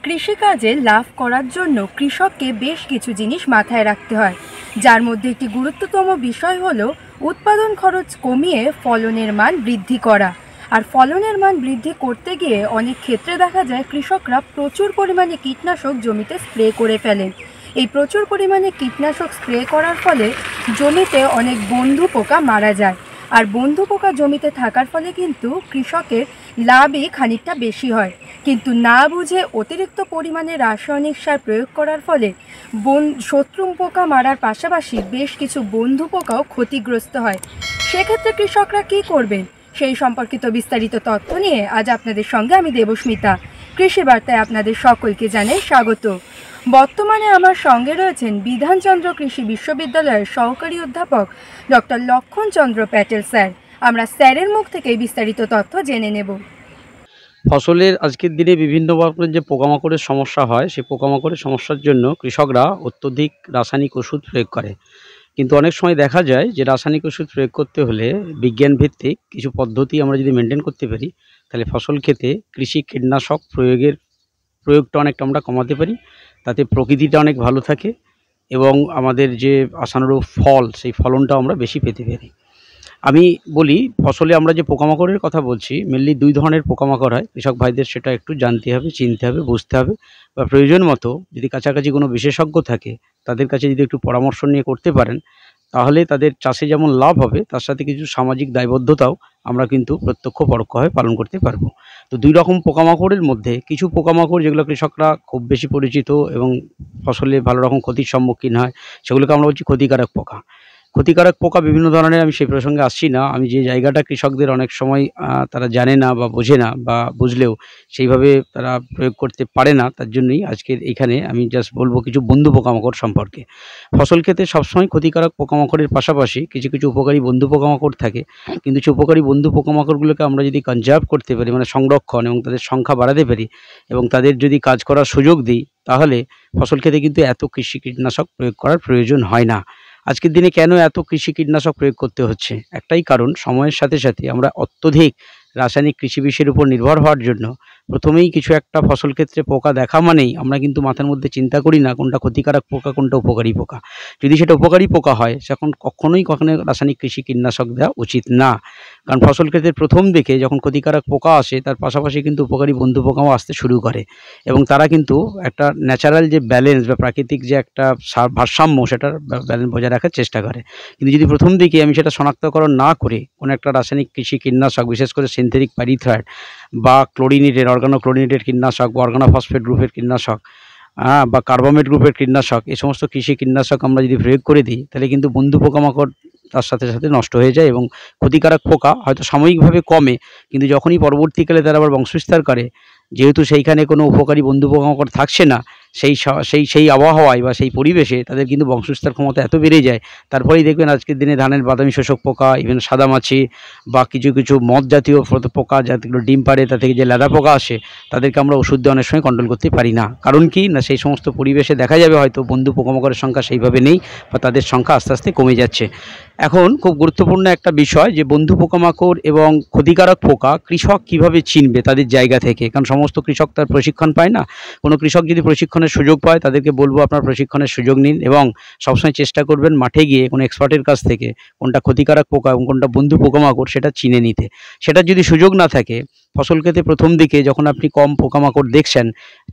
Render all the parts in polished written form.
কৃষিকাজে লাভ করার জন্য কৃষককে বেশ কিছু জিনিস মাথায় রাখতে হয়, যার মধ্যে একটি গুরুত্বতম বিষয় হলো উৎপাদন খরচ কমিয়ে ফলনের মান বৃদ্ধি করা। আর ফলনের মান বৃদ্ধি করতে গিয়ে অনেক ক্ষেত্রে দেখা যায় কৃষকরা প্রচুর পরিমাণে কীটনাশক জমিতে স্প্রে করে ফেলেন। এই প্রচুর পরিমাণে কীটনাশক স্প্রে করার ফলে জমিতে অনেক বন্ধু পোকা মারা যায়, আর বন্ধু পোকা জমিতে থাকার ফলে কিন্তু কৃষকের লাভই খানিকটা বেশি হয়। কিন্তু না বুঝে অতিরিক্ত পরিমাণে রাসায়নিক সার প্রয়োগ করার ফলে শত্রু পোকা মারার পাশাপাশি বেশ কিছু বন্ধু পোকাও ক্ষতিগ্রস্ত হয়। সেক্ষেত্রে কৃষকরা কী করবেন সেই সম্পর্কিত বিস্তারিত তথ্য নিয়ে আজ আপনাদের সঙ্গে আমি দেবস্মিতা। কৃষি বার্তায় আপনাদের সকলকে জানাই স্বাগত। বর্তমানে আমার সঙ্গে রয়েছেন বিধানচন্দ্র কৃষি বিশ্ববিদ্যালয়ের সহকারী অধ্যাপক ডক্টর লক্ষণ চন্দ্র প্যাটেল স্যার। আমরা স্যারের মুখ থেকে বিস্তারিত তথ্য জেনে নেব। ফসলের আজকের দিনে বিভিন্ন রকমের যে পোকামাকড়ের সমস্যা হয়, সেই পোকামাকড়ের সমস্যার জন্য কৃষকরা অত্যধিক রাসায়নিক ওষুধ প্রয়োগ করে। কিন্তু অনেক সময় দেখা যায় যে রাসায়নিক ওষুধ প্রয়োগ করতে হলে বিজ্ঞানভিত্তিক কিছু পদ্ধতি আমরা যদি মেনটেন করতে পারি, তাহলে ফসল ক্ষেতে কৃষি কীটনাশক প্রয়োগটা অনেকটা আমরা কমাতে পারি। তাতে প্রকৃতিটা অনেক ভালো থাকে এবং আমাদের যে আশানুরূপ ফল, সেই ফলনটাও আমরা বেশি পেতে পারি। আমি বলি, ফসলে আমরা যে পোকামাকড়ের কথা বলছি, মেনলি দুই ধরনের পোকামাকড় হয়। কৃষক ভাইদের সেটা একটু জানতে হবে, চিনতে হবে, বুঝতে হবে, বা প্রয়োজন মতো যদি কাছাকাছি কোনো বিশেষজ্ঞ থাকে তাদের কাছে যদি একটু পরামর্শ নিয়ে করতে পারেন, তাহলে তাদের চাষে যেমন লাভ হবে, তার সাথে কিছু সামাজিক দায়বদ্ধতাও আমরা কিন্তু প্রত্যক্ষ পরোক্ষভাবে পালন করতে পারবো। তো দুই রকম পোকামাকড়ের মধ্যে কিছু পোকামাকড় যেগুলো কৃষকরা খুব বেশি পরিচিত এবং ফসলে ভালো রকম ক্ষতির সম্মুখীন হয়, সেগুলোকে আমরা বলছি ক্ষতিকারক পোকা। ক্ষতিকারক পোকা বিভিন্ন ধরনের, আমি সেই প্রসঙ্গে আসছি না। আমি যে জায়গাটা কৃষকদের অনেক সময় তারা জানে না বা বোঝে না, বা বুঝলেও সেইভাবে তারা প্রয়োগ করতে পারে না, তার জন্যই আজকের এইখানে আমি জাস্ট বলবো কিছু বন্ধু পোকামাকড় সম্পর্কে। ফসল ক্ষেতে সবসময় ক্ষতিকারক পোকামাকড়ের পাশাপাশি কিছু কিছু উপকারী বন্ধু পোকামাকড় থাকে। কিন্তু কিছু উপকারী বন্ধু পোকামাকড়গুলোকে আমরা যদি কনজার্ভ করতে পারি, মানে সংরক্ষণ এবং তাদের সংখ্যা বাড়াতে পারি এবং তাদের যদি কাজ করার সুযোগ দিই, তাহলে ফসল ক্ষেতে কিন্তু এত কৃষি কীটনাশক প্রয়োগ করার প্রয়োজন হয় না। আজকের দিনে কেন এত কৃষি কীটনাশক প্রয়োগ করতে হচ্ছে? একটাই কারণ, সময়ের সাথে সাথে আমরা অত্যধিক রাসায়নিক কৃষি বিষের উপর নির্ভর হওয়ার জন্য প্রথমেই কিছু একটা ফসল ক্ষেত্রে পোকা দেখা মানেই আমরা কিন্তু মাথার মধ্যে চিন্তা করি না কোনটা ক্ষতিকারক পোকা, কোনটা উপকারী পোকা। যদি সেটা উপকারী পোকা হয়, তখন কখনো রাসায়নিক কৃষি কীটনাশক দেওয়া উচিত না। কারণ ফসল ক্ষেত্রের প্রথম দিকে যখন ক্ষতিকারক পোকা আসে, তার পাশাপাশি কিন্তু উপকারী বন্ধু পোকাও আসতে শুরু করে এবং তারা কিন্তু একটা ন্যাচারাল যে ব্যালেন্স বা প্রাকৃতিক যে একটা ভারসাম্য, সেটার ব্যালেন্স বজায় রাখার চেষ্টা করে। কিন্তু যদি প্রথম দিকে আমি সেটা শনাক্তকরণ না করে কোনো একটা রাসায়নিক কৃষি কীটনাশক, বিশেষ করে সিনথেটিক পাইরিথ্রয়েড বা ক্লোরিনেটেড, অর্গানোক্লোরিনেটেড কীটনাশক বা অর্গানোফসফেট গ্রুপের কীটনাশক বা কার্বামেট গ্রুপের কীটনাশক, এই সমস্ত কৃষি কীটনাশক আমরা যদি প্রয়োগ করে দিই, তাহলে কিন্তু বন্ধু পোকামাকড় তার সাথে সাথে নষ্ট হয়ে যায় এবং ক্ষতিকারক পোকা হয়তো সাময়িকভাবে কমে, কিন্তু যখনই পরবর্তীকালে তারা আবার বংশবিস্তার করে, যেহেতু সেইখানে কোনো উপকারী বন্ধু পোকামাকড় থাকছে না, সেই আবহাওয়ায় বা সেই পরিবেশে তাদের কিন্তু বংশবিস্তার ক্ষমতা এত বেড়ে যায়। তারপরেই দেখবেন আজকের দিনে ধানের বাদামি শোষক পোকা, ইভেন সাদামাছি বা কিছু কিছু মদ জাতীয় পোকা, যাতে ডিম পাড়ে, তা থেকে যে লেদা পোকা আসে, তাদেরকে আমরা ওষুধ দিয়ে অনেক সময় কন্ট্রোল করতে পারি না। কারণ কি না, সেই সমস্ত পরিবেশে দেখা যাবে হয়তো বন্ধু পোকামাকড়ের সংখ্যা সেইভাবে নেই বা তাদের সংখ্যা আস্তে আস্তে কমে যাচ্ছে। এখন খুব গুরুত্বপূর্ণ একটা বিষয় যে বন্ধু পোকামাকড় এবং ক্ষতিকারক পোকা কৃষক কিভাবে চিনবে তাদের জায়গা থেকে, কারণ সমস্ত কৃষক তার প্রশিক্ষণ পায় না। কোনো কৃষক যদি প্রশিক্ষণের সুযোগ পায়, তাদেরকে বলবো আপনার প্রশিক্ষণের সুযোগ নিন এবং সবসময় চেষ্টা করবেন মাঠে গিয়ে কোনো এক্সপার্টের কাছ থেকে কোনটা ক্ষতিকারক পোকা এবং কোনটা বন্ধু পোকামাকড় সেটা চিনে নিতে। সেটার যদি সুযোগ না থাকে, ফসল ক্ষেতে প্রথম দিকে যখন আপনি কম পোকামাকড় দেখছেন,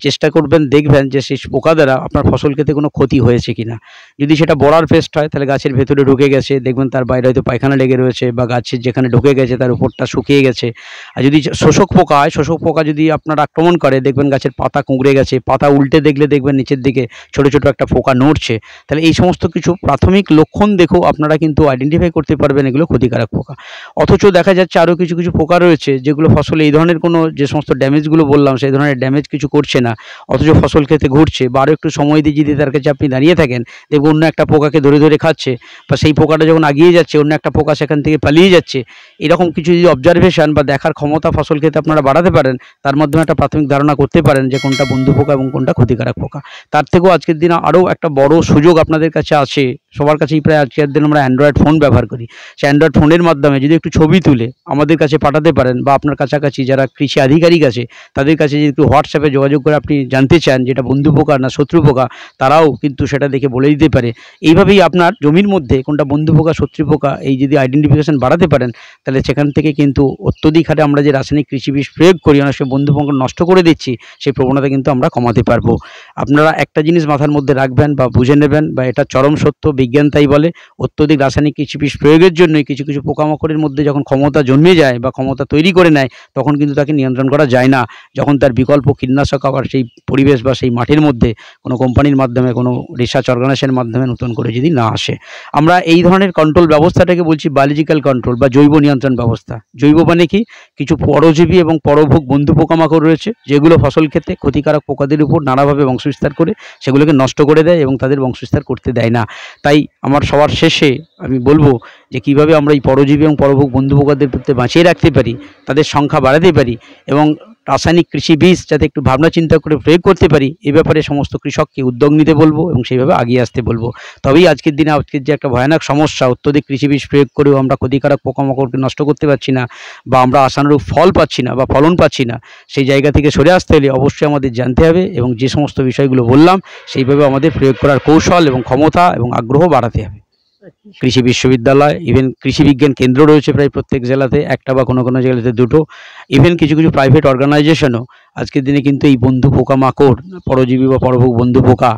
চেষ্টা করবেন, দেখবেন যে সেই পোকা দ্বারা আপনার ফসল ক্ষেতে কোনো ক্ষতি হয়েছে কিনা। যদি সেটা বড়ার পেস্ট হয়, তাহলে গাছের ভেতরে ঢুকে গেছে, দেখবেন তার বাইরে হয়তো পায়খানা লেগে রয়েছে, বা গাছের যেখানে ঢুকে গেছে তার উপরটা শুকিয়ে গেছে। আর যদি শোষক পোকা হয়, শোষক পোকা যদি আপনার আক্রমণ করে, দেখবেন গাছের পাতা কুঁকড়ে গেছে, পাতা উল্টে দেখলে দেখবেন নিচের দিকে ছোট ছোট একটা পোকা নড়ছে। তাহলে এই সমস্ত কিছু প্রাথমিক লক্ষণ দেখেও আপনারা কিন্তু আইডেন্টিফাই করতে পারবেন এগুলো ক্ষতিকারক পোকা। অথচ দেখা যাচ্ছে আরও কিছু কিছু পোকা রয়েছে যেগুলো ফসলে এই ধরনের কোনো, যে সমস্ত ড্যামেজগুলো বললাম, সেই ধরনের ড্যামেজ কিছু করছে না, অথচ ফসল খেতে ঘুরছে। বা আরও একটু সময় দিয়ে যদি তার কাছে আপনি দাঁড়িয়ে থাকেন, দেখবেন অন্য একটা পোকাকে ধরে ধরে খাচ্ছে, বা সেই পোকাটা যখন আগিয়ে যাচ্ছে অন্য একটা পোকা সেখান থেকে পালিয়ে যাচ্ছে। এরকম কিছু যদি অবজারভেশন বা দেখার ক্ষমতা ফসল খেতে আপনারা বাড়াতে পারেন, তার মাধ্যমে একটা প্রাথমিক ধারণা করতে পারেন যে কোনটা বন্ধু পোকা এবং কোনটা ক্ষতিকারক পোকা। তার থেকেও আজকের দিনে আরও একটা বড় সুযোগ আপনাদের কাছে আছে, সবার কাছেই প্রায় আজকের দিন আমরা অ্যান্ড্রয়েড ফোন ব্যবহার করি। সেই অ্যান্ড্রয়েড ফোনের মাধ্যমে যদি একটু ছবি তুলে আমাদের কাছে পাঠাতে পারেন, বা আপনার কাছাকাছি যারা কৃষি আধিকারিক আছে তাদের কাছে যদি একটু হোয়াটসঅ্যাপে যোগাযোগ করে আপনি জানতে চান যেটা বন্ধু পোকা না শত্রু পোকা, তারাও কিন্তু সেটা দেখে বলে দিতে পারে। এইভাবেই আপনার জমির মধ্যে কোনটা বন্ধু পোকা শত্রু পোকা এই যদি আইডেন্টিফিকেশন বাড়াতে পারেন, তাহলে সেখান থেকে কিন্তু অত্যধিক হারে আমরা যে রাসায়নিক কৃষি বিষ প্রয়োগ করি, অনেক সময় বন্ধু পোকা নষ্ট করে দিচ্ছি, সেই প্রবণতা কিন্তু আমরা কমাতে পারবো। আপনারা একটা জিনিস মাথার মধ্যে রাখবেন বা বুঝে নেবেন, বা এটা চরম সত্য, বিজ্ঞান তাই বলে, অত্যধিক রাসায়নিক কৃষি বিষ প্রয়োগের জন্যই কিছু কিছু পোকামাকড়ের মধ্যে যখন ক্ষমতা জন্মে যায় বা ক্ষমতা তৈরি করে নেয়, তখন কিন্তু তাকে নিয়ন্ত্রণ করা যায় না, যখন তার বিকল্প কীটনাশক আবার সেই পরিবেশ বা সেই মাটির মধ্যে কোনো কোম্পানির মাধ্যমে, কোনো রিসার্চ অর্গানাইজেশনের মাধ্যমে নতুন করে যদি না আসে। আমরা এই ধরনের কন্ট্রোল ব্যবস্থাটাকে বলছি বায়োলজিক্যাল কন্ট্রোল বা জৈব নিয়ন্ত্রণ ব্যবস্থা। জৈব মানে কি, কিছু পরজীবী এবং পরভোগ বন্ধু পোকামাকড় রয়েছে যেগুলো ফসল ক্ষেত্রে ক্ষতিকারক পোকাদের উপর নানাভাবে বংশবিস্তার করে সেগুলোকে নষ্ট করে দেয় এবং তাদের বংশবিস্তার করতে দেয় না। তাই আমার সবার শেষে আমি বলবো যে কীভাবে আমরা এই পরজীবী এবং পরভোগ বন্ধু পোকাদের প্রতি বাঁচিয়ে রাখতে পারি, তাদের সংখ্যা বাড়াতে পারি, এবং রাসায়নিক কৃষি বীজ যাতে একটু ভাবনা চিন্তা করে প্রয়োগ করতে পারি, এ ব্যাপারে সমস্ত কৃষককে উদ্যোগ নিতে বলবো এবং সেইভাবে এগিয়ে আসতে বলবো। তবেই আজকের দিনে আজকের যে একটা ভয়ানক সমস্যা, অত্যধিক কৃষি বীজ প্রয়োগ করেও আমরা ক্ষতিকারক পোকামাকড়কে নষ্ট করতে পারছি না, বা আমরা আশানুরূপ ফল পাচ্ছি না বা ফলন পাচ্ছি না, সেই জায়গা থেকে সরে আসতে হলে অবশ্যই আমাদের জানতে হবে এবং যে সমস্ত বিষয়গুলো বললাম সেইভাবে আমাদের প্রয়োগ করার কৌশল এবং ক্ষমতা এবং আগ্রহ বাড়াতে হবে। কৃষি বিশ্ববিদ্যালয়, ইভেন কৃষি বিজ্ঞান কেন্দ্র রয়েছে প্রায় প্রত্যেক জেলাতে, একটা বা কোনো কোনো জেলাতে দুটো, ইভেন কিছু কিছু প্রাইভেট অর্গানাইজেশনও আজকের দিনে কিন্তু এই বন্ধু পোকামাকড়, পরজীবী বা পরভোগ বন্ধু পোকা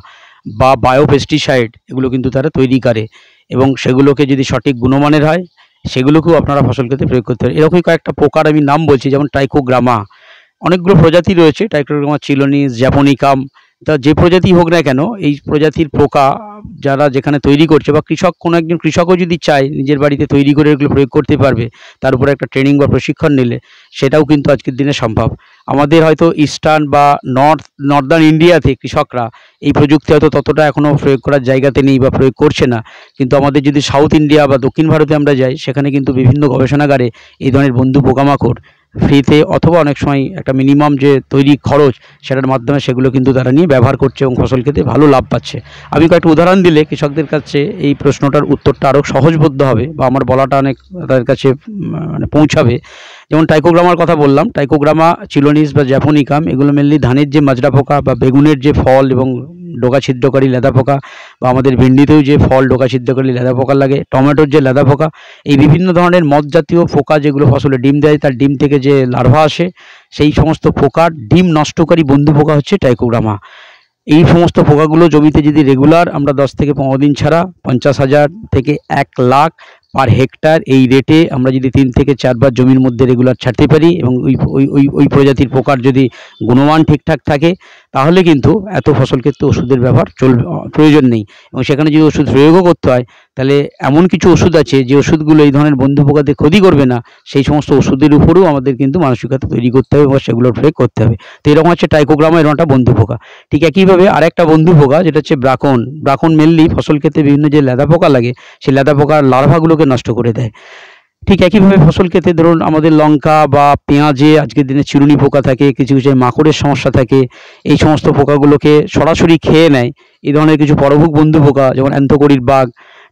বা বায়োপেস্টিসাইড এগুলো কিন্তু তারা তৈরি করে, এবং সেগুলোকে যদি সঠিক গুণমানের হয় সেগুলোকেও আপনারা ফসল ক্ষেত্রে প্রয়োগ করতে পারেন। এরকমই কয়েকটা পোকার আমি নাম বলছি, যেমন ট্রাইকোগ্রামা, অনেকগুলো প্রজাতি রয়েছে, ট্রাইকোগ্রামা, চিলোনিস, জ্যাপোনিকাম। তা যে প্রজাতি হোক না কেন, এই প্রজাতির পোকা যারা যেখানে তৈরি করছে, বা কৃষক, কোনো একজন কৃষকও যদি চায় নিজের বাড়িতে তৈরি করে এগুলো প্রয়োগ করতে পারবে, তার উপরে একটা ট্রেনিং বা প্রশিক্ষণ নিলে সেটাও কিন্তু আজকের দিনে সম্ভব। আমাদের হয়তো ইস্টার্ন বা নর্দার্ন ইন্ডিয়াতে কৃষকরা এই প্রযুক্তি হয়তো ততটা এখনও প্রয়োগ করার জায়গাতে নেই বা প্রয়োগ করছে না, কিন্তু আমাদের যদি সাউথ ইন্ডিয়া বা দক্ষিণ ভারতে আমরা যাই, সেখানে কিন্তু বিভিন্ন গবেষণাগারে এই ধরনের বন্ধু পোকামাকড় ফ্রিতে অথবা অনেক সময় একটা মিনিমাম যে তৈরি খরচ সেটার মাধ্যমে সেগুলো কিন্তু তারা নিয়ে ব্যবহার করছে এবং ফসল খেতে ভালো লাভ পাচ্ছে। আমি কয়েকটা উদাহরণ দিলে কৃষকদের কাছে এই প্রশ্নটার উত্তরটা আরও সহজবোধ্য হবে, বা আমার বলাটা অনেক তাদের কাছে মানে পৌঁছাবে। যেমন টাইকোগ্রামার কথা বললাম, টাইকোগ্রামা, চিলোনিস বা জ্যাপোনিকাম এগুলো মেনলি ধানের যে মাজরা পোকা বা বেগুনের যে ফল এবং ডোকা ছিদ্রকারী লেদা পোকা, বা আমাদের ভিন্ডিতেও যে ফল ডোকা ছিদ্রকারী লেদা পোকা লাগে, টমেটোর যে লেদা পোকা, এই বিভিন্ন ধরনের মদ জাতীয় পোকা যেগুলো ফসলে ডিম দেয়, তার ডিম থেকে যে লার্ভা আসে, সেই সমস্ত পোকার ডিম নষ্টকারী বন্ধু পোকা হচ্ছে টাইকোগ্রামা। এই সমস্ত পোকাগুলো জমিতে যদি রেগুলার আমরা 10 থেকে 15 দিন ছাড়া 50,000 থেকে 1 লাখ পার হেক্টর এই রেটে আমরা যদি 3 থেকে 4 বার জমির মধ্যে রেগুলার ছাড়তে পারি, এবং ওই প্রজাতির পোকার যদি গুণমান ঠিকঠাক থাকে, তাহলে কিন্তু এত ফসল ক্ষেত্রে ওষুধের ব্যবহার প্রয়োজন নেই। এবং সেখানে যদি ওষুধ প্রয়োগও করতে হয়, তাহলে এমন কিছু ওষুধ আছে যে ওষুধগুলো এই ধরনের বন্ধু পোকাদের ক্ষতি করবে না, সেই সমস্ত ওষুধের উপরেও আমাদের কিন্তু মানসিকতা তৈরি করতে হবে এবং সেগুলোর প্রয়োগ করতে হবে। তো এরকম হচ্ছে টাইকোগ্রামা, এরকম একটা বন্ধু পোকা। ঠিক একইভাবে আরেকটা বন্ধু পোকা যেটা হচ্ছে ব্রাকন মেনলি ফসল ক্ষেত্রে বিভিন্ন যে লেদা পোকা লাগে সেই লেদা পোকার লার্ভাগুলোকে নষ্ট করে দেয়। ঠিক একইভাবে ফসল ক্ষেত্রে ধরুন আমাদের লঙ্কা বা পেঁয়াজে আজকের দিনে চিরুনি পোকা থাকে, কিছু কিছু মাকড়ের সমস্যা থাকে, এই সমস্ত পোকাগুলোকে সরাসরি খেয়ে নেয়। এই ধরনের কিছু পরভোগ বন্ধু পোকা যেমন অ্যান্থোকোরিড বাগ,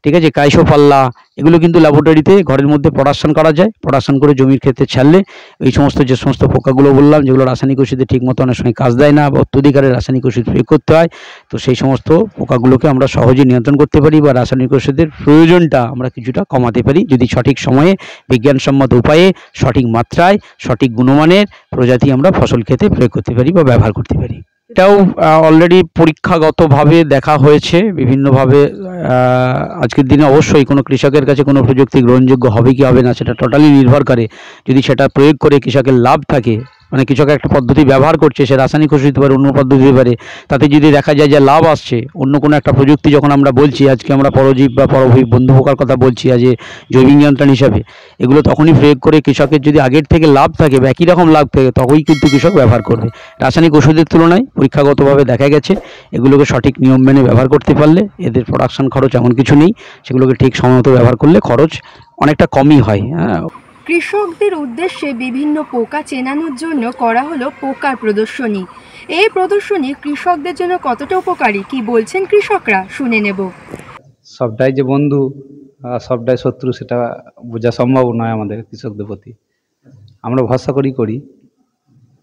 ঠিক আছে, কাইসোপাল্লা, এগুলো কিন্তু ল্যাবরেটরিতে ঘরের মধ্যে প্রোডাকশন করা যায়। প্রোডাকশন করে জমির ক্ষেত্রে ছাড়লে এই সমস্ত যে সমস্ত পোকাগুলো বললাম, যেগুলো রাসায়নিক ওষুধে ঠিকমতো অনেক সময় কাজ দেয় না বা অত্যধিক হারে রাসায়নিক ওষুধ প্রয়োগ করতে হয়, তো সেই সমস্ত পোকাগুলোকে আমরা সহজে নিয়ন্ত্রণ করতে পারি বা রাসায়নিক ওষুধের প্রয়োজনটা আমরা কিছুটা কমাতে পারি, যদি সঠিক সময়ে বিজ্ঞানসম্মত উপায়ে সঠিক মাত্রায় সঠিক গুণমানের প্রজাতি আমরা ফসল খেতে প্রয়োগ করতে পারি বা ব্যবহার করতে পারি। এটাও অলরেডি পরীক্ষাগতভাবে দেখা হয়েছে বিভিন্নভাবে। আজকের দিনে অবশ্যই কোনো কৃষকের কাছে কোনো প্রযুক্তি গ্রহণযোগ্য হবে কি হবে না সেটা টোটালি নির্ভর করে। যদি সেটা প্রয়োগ করে কৃষকের লাভ থাকে, মানে কৃষক একটা পদ্ধতি ব্যবহার করছে, সে রাসায়নিক ওষুধ দিতে পারে, অন্য পদ্ধতি দিতে পারে, তাতে যদি দেখা যায় যে লাভ আসছে, অন্য কোনো একটা প্রযুক্তি যখন আমরা বলছি, আজকে আমরা পরজীব বা পরভোগ বন্ধু পোকার কথা বলছি আজ জৈবিক নিয়ন্ত্রণ হিসাবে, এগুলো তখনই প্রয়োগ করে কৃষকের যদি আগের থেকে লাভ থাকে বা একই রকম লাভ থাকে, তখনই কিন্তু কৃষক ব্যবহার করবে। রাসায়নিক ওষুধের তুলনায় পরীক্ষাগতভাবে দেখা গেছে এগুলোকে সঠিক নিয়ম মেনে ব্যবহার করতে পারলে এদের প্রোডাকশন খরচ এমন কিছু নেই, সেগুলোকে ঠিক সময়মতো ব্যবহার করলে খরচ অনেকটা কমই হয়। কৃষকদের উদ্দেশ্যে বিভিন্ন পোকা চেনানোর জন্য করা হলো পোকার প্রদর্শনী। এই প্রদর্শনী কৃষকদের জন্য কতটা উপকারী কি বলছেন কৃষকরা, শুনে নেব। সবটাই যে বন্ধু আর সবটাই শত্রু সেটা বোঝা সম্ভব নয় আমাদের কৃষকদের প্রতি। আমরা ভরসা করি।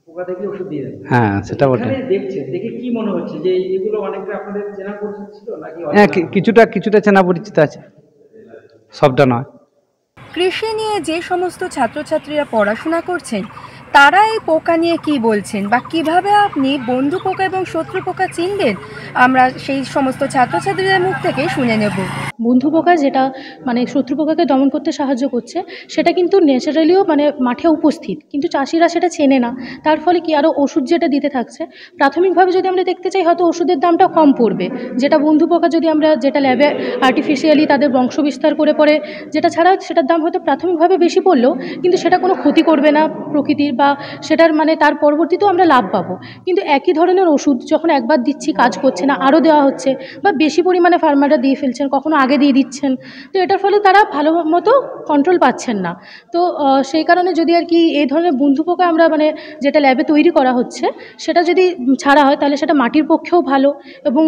পোকা থেকে ওষুধ দিয়ে দেন। হ্যাঁ, সেটা বটে। এখানে দেখছেন, দেখে কি মনে হচ্ছে যে এগুলো অনেকটা আপনাদের চেনা পরিচিত ছিল নাকি হ্যাঁ, অচেনা? কিছুটা চেনা পরিচিত আছে, সবটা নয়। কৃষি নিয়ে যে সমস্ত ছাত্রছাত্রীরা পড়াশোনা করছেন তারা এই পোকা নিয়ে কি বলছেন বা কিভাবে আপনি বন্ধু পোকা এবং শত্রু পোকা চিনবেন, আমরা সেই সমস্ত ছাত্রছাত্রীদের মুখ থেকে শুনে নেব। বন্ধু পোকা যেটা মানে শত্রু পোকাকে দমন করতে সাহায্য করছে, সেটা কিন্তু ন্যাচারালিও মানে মাঠে উপস্থিত, কিন্তু চাষিরা সেটা চেনে না। তার ফলে কি আরও ওষুধ যেটা দিতে থাকছে, প্রাথমিকভাবে যদি আমরা দেখতে চাই হয়তো ওষুধের দামটা কম পড়বে, যেটা বন্ধু পোকা যদি আমরা যেটা ল্যাবে আর্টিফিশিয়ালি তাদের বংশ বিস্তার করে পরে যেটা ছাড়া সেটার দাম হয়তো প্রাথমিকভাবে বেশি পড়লেও কিন্তু সেটা কোনো ক্ষতি করবে না প্রকৃতির, বা সেটার মানে তার পরবর্তীতেও আমরা লাভ পাবো। কিন্তু একই ধরনের ওষুধ যখন একবার দিচ্ছি কাজ করছে না, আরও দেওয়া হচ্ছে বা বেশি পরিমাণে ফার্মাররা দিয়ে ফেলছেন, কখনো আগে দিয়ে দিচ্ছেন, তো এটার ফলে তারা ভালো মতো কন্ট্রোল পাচ্ছেন না। তো সেই কারণে যদি আর কি এই ধরনের বন্ধু পোকা আমরা মানে যেটা ল্যাবে তৈরি করা হচ্ছে সেটা যদি ছাড়া হয় তাহলে সেটা মাটির পক্ষেও ভালো, এবং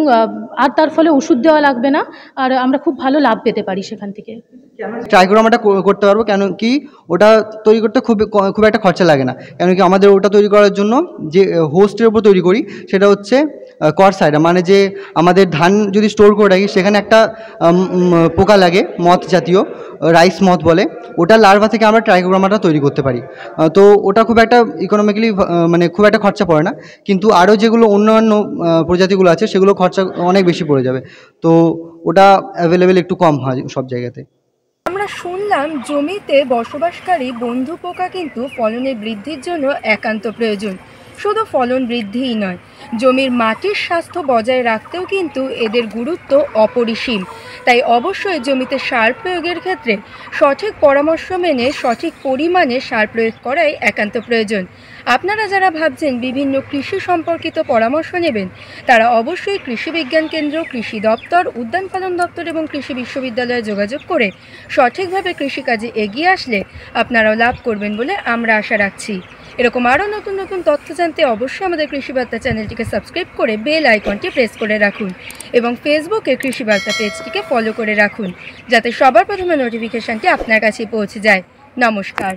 আর তার ফলে ওষুধ দেওয়া লাগবে না, আর আমরা খুব ভালো লাভ পেতে পারি সেখান থেকে। ট্রাইকোডার্মাটা করতে পারবো, কেন কি ওটা তৈরি করতে খুব একটা খরচা লাগে না। কেন কি আমাদের ওটা তৈরি করার জন্য যে হোস্টের উপর তৈরি করি সেটা হচ্ছে কর্সাইডা, মানে যে আমাদের ধান যদি স্টোর করে রাখি সেখানে একটা পোকা লাগে মথ জাতীয়, রাইস মথ বলে, ওটা লার্ভা থেকে আমরা ট্রাইকোডার্মাটা তৈরি করতে পারি। তো ওটা খুব একটা ইকোনমিক্যালি মানে খুব একটা খরচা পড়ে না, কিন্তু আরও যেগুলো অন্যান্য প্রজাতিগুলো আছে সেগুলো খরচা অনেক বেশি পড়ে যাবে। তো ওটা অ্যাভেলেবেল একটু কম হয় সব জায়গাতে। আমরা শুনলাম জমিতে বসবাসকারী বন্ধু পোকা কিন্তু ফলনের বৃদ্ধির জন্য একান্ত প্রয়োজন। শুধু ফলন বৃদ্ধিই নয়, জমির মাটির স্বাস্থ্য বজায় রাখতেও কিন্তু এদের গুরুত্ব অপরিসীম। তাই অবশ্যই জমিতে সার প্রয়োগের ক্ষেত্রে সঠিক পরামর্শ মেনে সঠিক পরিমাণে সার প্রয়োগ করাই একান্ত প্রয়োজন। আপনারা যারা ভাবছেন বিভিন্ন কৃষি সম্পর্কিত পরামর্শ নেবেন তারা অবশ্যই কৃষি বিজ্ঞান কেন্দ্র, কৃষি দপ্তর, উদ্যান পালন দপ্তর এবং কৃষি বিশ্ববিদ্যালয়ে যোগাযোগ করে সঠিকভাবে কৃষিকাজে এগিয়ে আসলে আপনারাও লাভ করবেন বলে আমরা আশা রাখছি। এরকম আরও নতুন নতুন তথ্য জানতে অবশ্যই আমাদের কৃষি বার্তা চ্যানেলটিকে সাবস্ক্রাইব করে বেল আইকনটি প্রেস করে রাখুন এবং ফেসবুকে কৃষি বার্তা পেজটিকে ফলো করে রাখুন, যাতে সবার প্রথমে নোটিফিকেশানটি আপনার কাছে পৌঁছে যায়। নমস্কার।